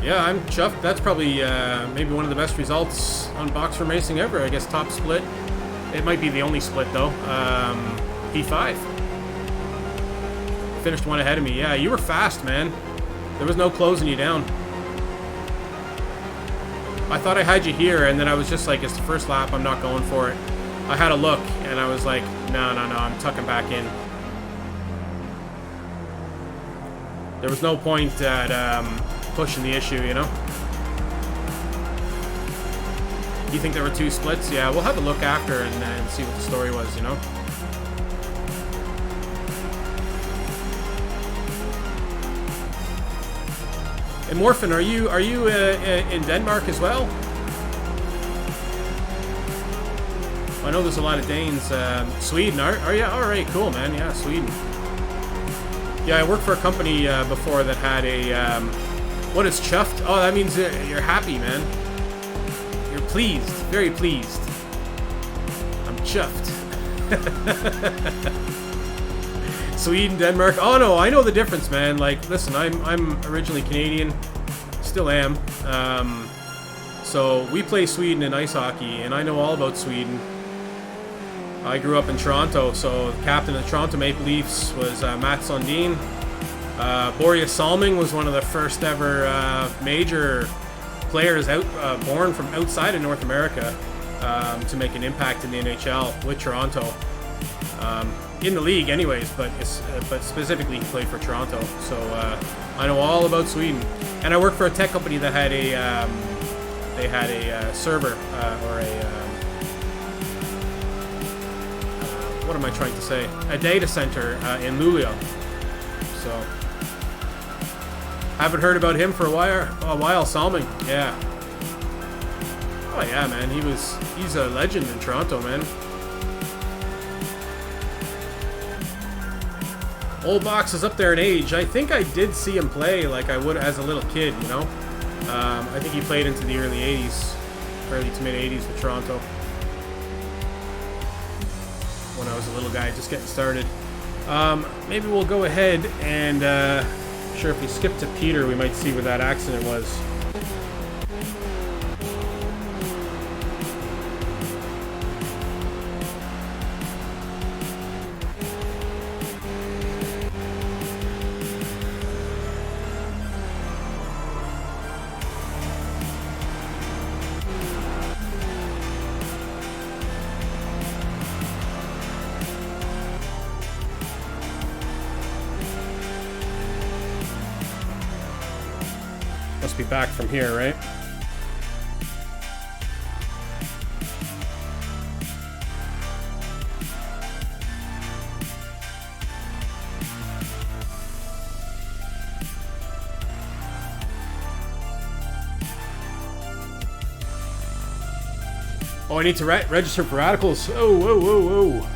Yeah, I'm chuffed. That's probably maybe one of the best results on Boxer Racing ever. I guess top split. It might be the only split though. P5. Finished one ahead of me. Yeah, you were fast, man. There was no closing you down. I thought I had you here, and then I was just like, it's the first lap, I'm not going for it. I had a look, and I was like, no, I'm tucking back in. There was no point at pushing the issue, you know? You think there were two splits? Yeah, we'll have a look after and see what the story was, you know? And Morphin, are you in Denmark as well? I know there's a lot of Danes. Sweden, are you? All right, cool, man. Yeah, Sweden. Yeah, I worked for a company before that had a... what is chuffed? Oh, that means you're happy, man. You're pleased. Very pleased. I'm chuffed. Sweden, Denmark. Oh no, I know the difference, man. Like, listen, I'm originally Canadian, still am. So we play Sweden in ice hockey, and I know all about Sweden. I grew up in Toronto, so the captain of the Toronto Maple Leafs was Mats Sundin. Borje Salming was one of the first ever major players born from outside of North America to make an impact in the NHL with Toronto. In the league anyways, but specifically he played for Toronto, so I know all about Sweden. And I worked for a tech company that had a server or a what am I trying to say? A data center in Luleå. So haven't heard about him for a while. Salming, yeah. Oh yeah, man, he's a legend in Toronto, man. Old Box is up there in age. I think I did see him play like I would as a little kid, you know? I think he played into the early 80s, early to mid 80s with Toronto. When I was a little guy just getting started. Maybe we'll go ahead and, sure, if we skip to Peter, we might see where that accident was. Must be back from here, right? Oh, I need to register for radicals. Oh, whoa, whoa, whoa.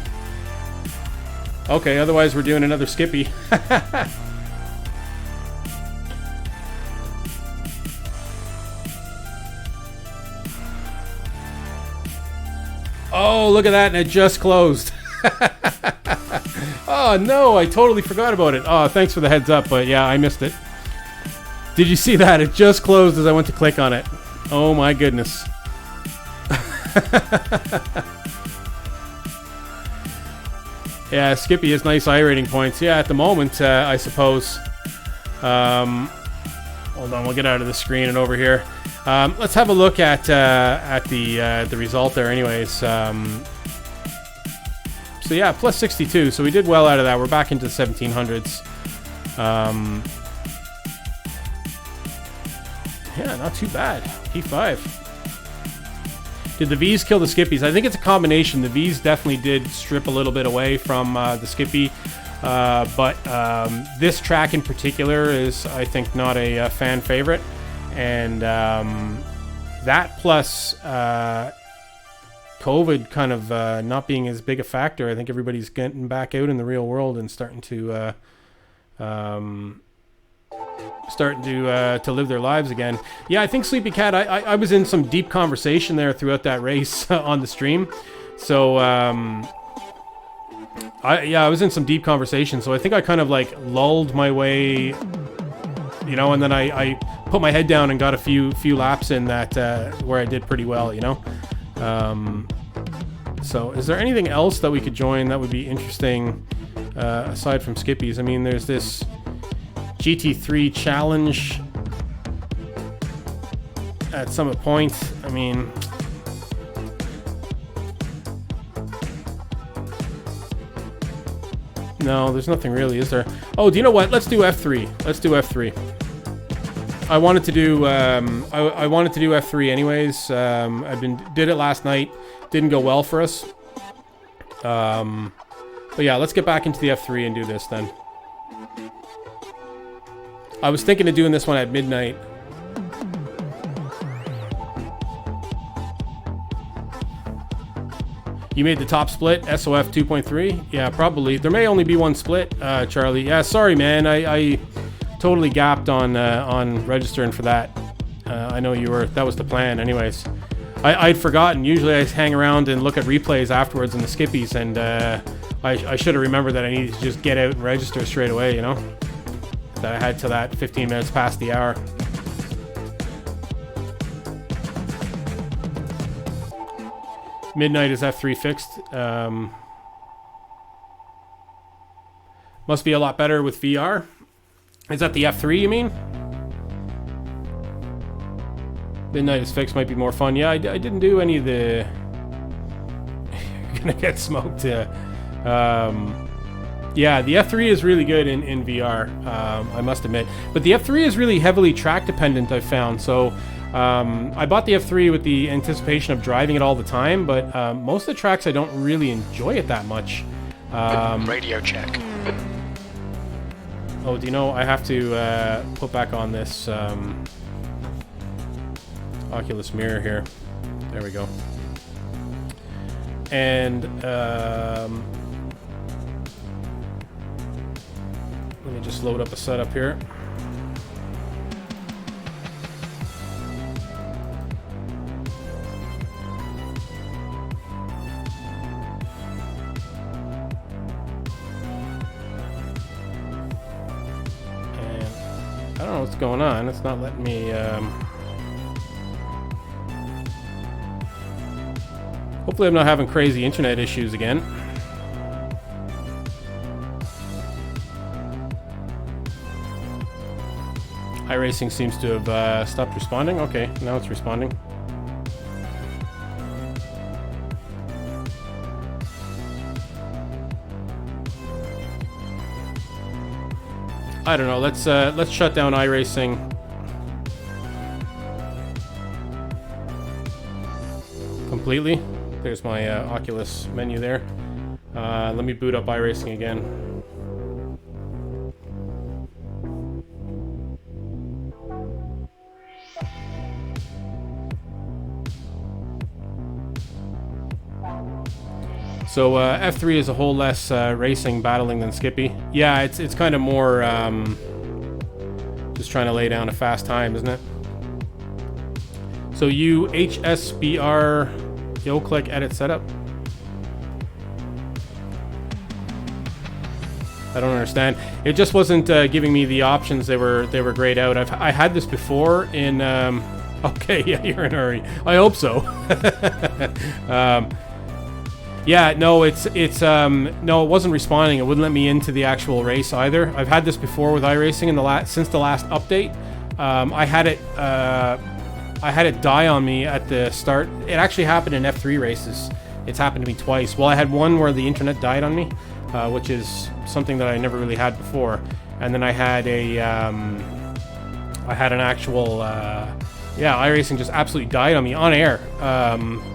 Okay, otherwise we're doing another Skippy. Oh, look at that, and it just closed. Oh, no, I totally forgot about it. Oh, thanks for the heads up, but yeah, I missed it. Did you see that? It just closed as I went to click on it. Oh, my goodness. Yeah, Skippy has nice iRating points. Yeah, at the moment, I suppose. Hold on, we'll get out of the screen and over here. Let's have a look at the result there anyways. So yeah, plus 62. So we did well out of that. We're back into the 1700s. Yeah, not too bad. P5. Did the V's kill the Skippies? I think it's a combination. The V's definitely did strip a little bit away from the Skippy. But this track in particular is, I think, not a fan favorite. And that plus COVID kind of not being as big a factor. I think everybody's getting back out in the real world and starting to live their lives again. Yeah, I think Sleepy Cat, I was in some deep conversation there throughout that race on the stream. So I was in some deep conversation, so I think I kind of like lulled my way, you know, and then I put my head down and got a few laps in that where I did pretty well, you know. So is there anything else that we could join that would be interesting aside from Skippies? I mean, there's this GT3 challenge at Summit Point. I mean, no, there's nothing really, is there? Oh, do you know what? Let's do F3. Let's do F3. I wanted to do I wanted to do F3 anyways. Did it last night. Didn't go well for us. But yeah, let's get back into the F3 and do this then. I was thinking of doing this one at midnight. You made the top split, SOF 2.3? Yeah, probably. There may only be one split, Charlie. Yeah, sorry, man. I totally gapped on registering for that. I know you were. That was the plan, anyways. I'd forgotten. Usually I hang around and look at replays afterwards in the Skippies, and I should have remembered that I needed to just get out and register straight away, you know? That I had till that 15 minutes past the hour. Midnight is F3 fixed. Must be a lot better with VR. Is that the F3 you mean? Midnight is fixed, might be more fun. Yeah, I didn't do any of the... You're gonna get smoked. Yeah, the F3 is really good in VR, I must admit. But the F3 is really heavily track dependent, I've found. So I bought the F3 with the anticipation of driving it all the time, but most of the tracks I don't really enjoy it that much. Radio check. Oh, do you know, I have to put back on this Oculus mirror here. There we go. And let me just load up a setup here. And I don't know what's going on. It's not letting me... Hopefully I'm not having crazy internet issues again. iRacing seems to have stopped responding. Okay, now it's responding. I don't know. Let's shut down iRacing. Completely. There's my Oculus menu there. Let me boot up iRacing again. So F3 is a whole less racing battling than Skippy. Yeah, it's kind of more just trying to lay down a fast time, isn't it? So you HSBR. You'll click edit setup. I don't understand. It just wasn't giving me the options. They were grayed out. I had this before in. Okay, yeah, you're in a hurry. I hope so. Yeah, no, no, it wasn't responding. It wouldn't let me into the actual race either. I've had this before with iRacing since the last update. I had it die on me at the start. It actually happened in F3 races. It's happened to me twice. Well, I had one where the internet died on me, which is something that I never really had before. And then I had an actual, iRacing just absolutely died on me on air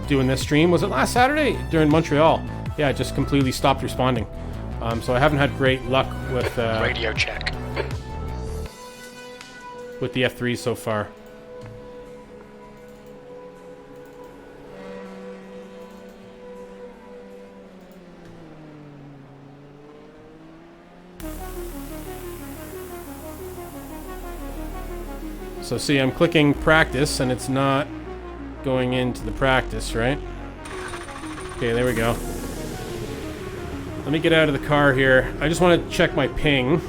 doing this stream. Was it last Saturday during Montreal? Yeah, it just completely stopped responding. So I haven't had great luck with Radio check. with the F3 so far. So see, I'm clicking practice and it's not going into the practice, right? Okay, there we go. Let me get out of the car here. I just want to check my ping.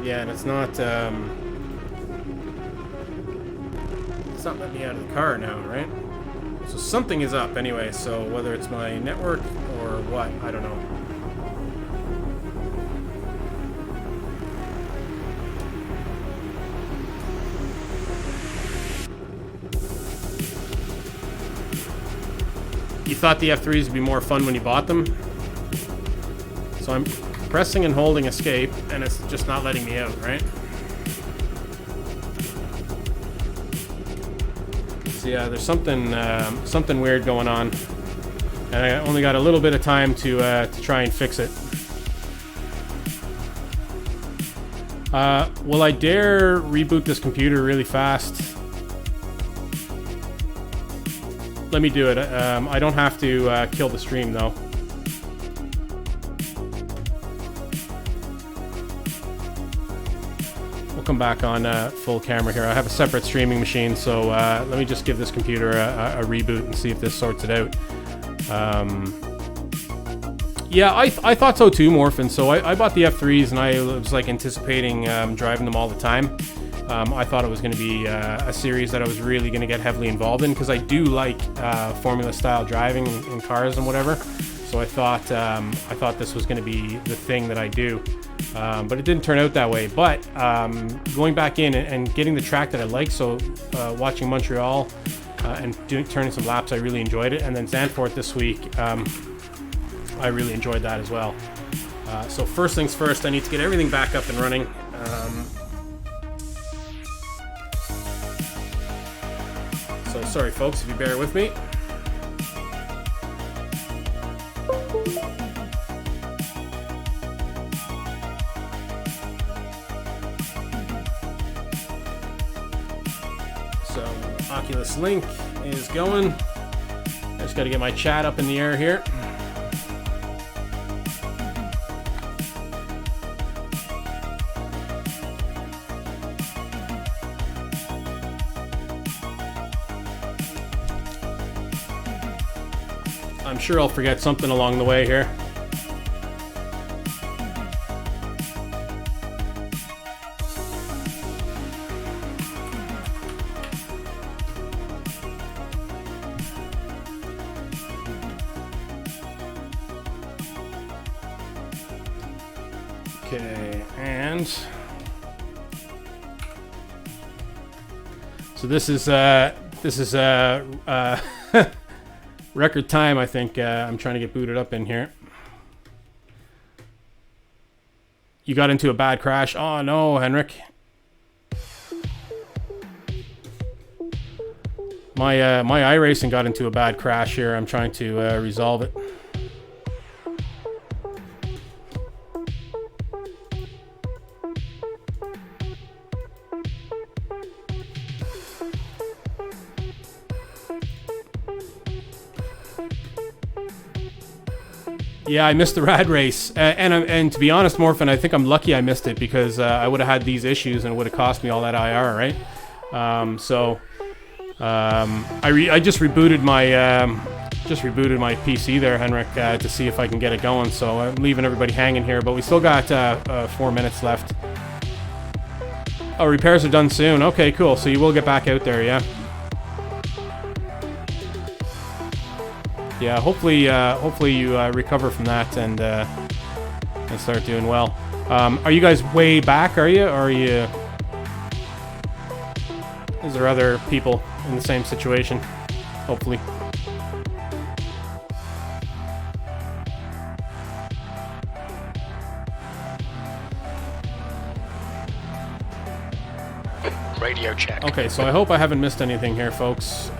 Yeah, and it's not letting me out of the car now, right? So something is up anyway, so whether it's my network or what, I don't know. You thought the F3s would be more fun when you bought them? So I'm pressing and holding escape, and it's just not letting me out, right? So yeah, there's something weird going on, and I only got a little bit of time to try and fix it. Will I dare reboot this computer really fast? Let me do it. I don't have to kill the stream, though. We'll come back on full camera here. I have a separate streaming machine, so let me just give this computer a reboot and see if this sorts it out. Yeah, I thought so too, Morphin. So I bought the F3s, and I was like anticipating driving them all the time. I thought it was going to be a series that I was really going to get heavily involved in, because I do like formula style driving in cars and whatever. So I thought this was going to be the thing that I do, but it didn't turn out that way. But going back in and getting the track that I like, so watching Montreal and turning some laps, I really enjoyed it. And then Zandvoort this week, I really enjoyed that as well. So first things first, I need to get everything back up and running. So sorry folks, if you bear with me. So Oculus Link is going. I just got to get my chat up in the air here. I'm sure I'll forget something along the way here. Okay, and so this is record time, I think. I'm trying to get booted up in here. You got into a bad crash. Oh no, Henrik. My iRacing got into a bad crash here. I'm trying to resolve it. Yeah, I missed the rad race, and to be honest, Morphin, I think I'm lucky I missed it, because I would have had these issues and it would have cost me all that IR, right? I just rebooted my PC there, Henrik, to see if I can get it going. So I'm leaving everybody hanging here, but we still got 4 minutes left. Oh, repairs are done soon. Okay, cool. So you will get back out there, yeah? Yeah, hopefully you recover from that and start doing well. Are you guys way back? Are you? Or are you? Is there other people in the same situation? Hopefully. Radio check. Okay, so I hope I haven't missed anything here, folks.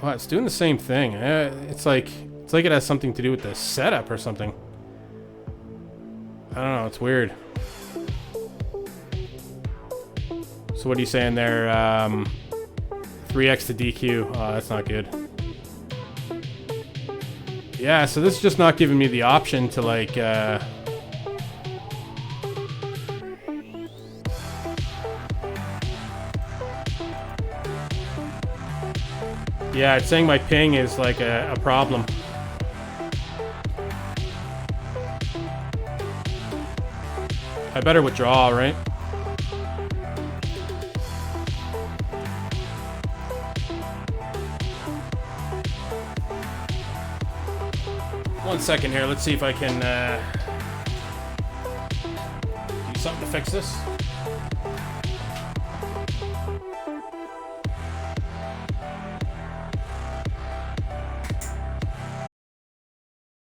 Wow, it's doing the same thing. It's like it has something to do with the setup or something. I don't know. It's weird. So what are you saying there? 3x to DQ. Oh, that's not good. Yeah, so this is just not giving me the option to like. Yeah, it's saying my ping is like a problem. I better withdraw, right? One second here, let's see if I can do something to fix this.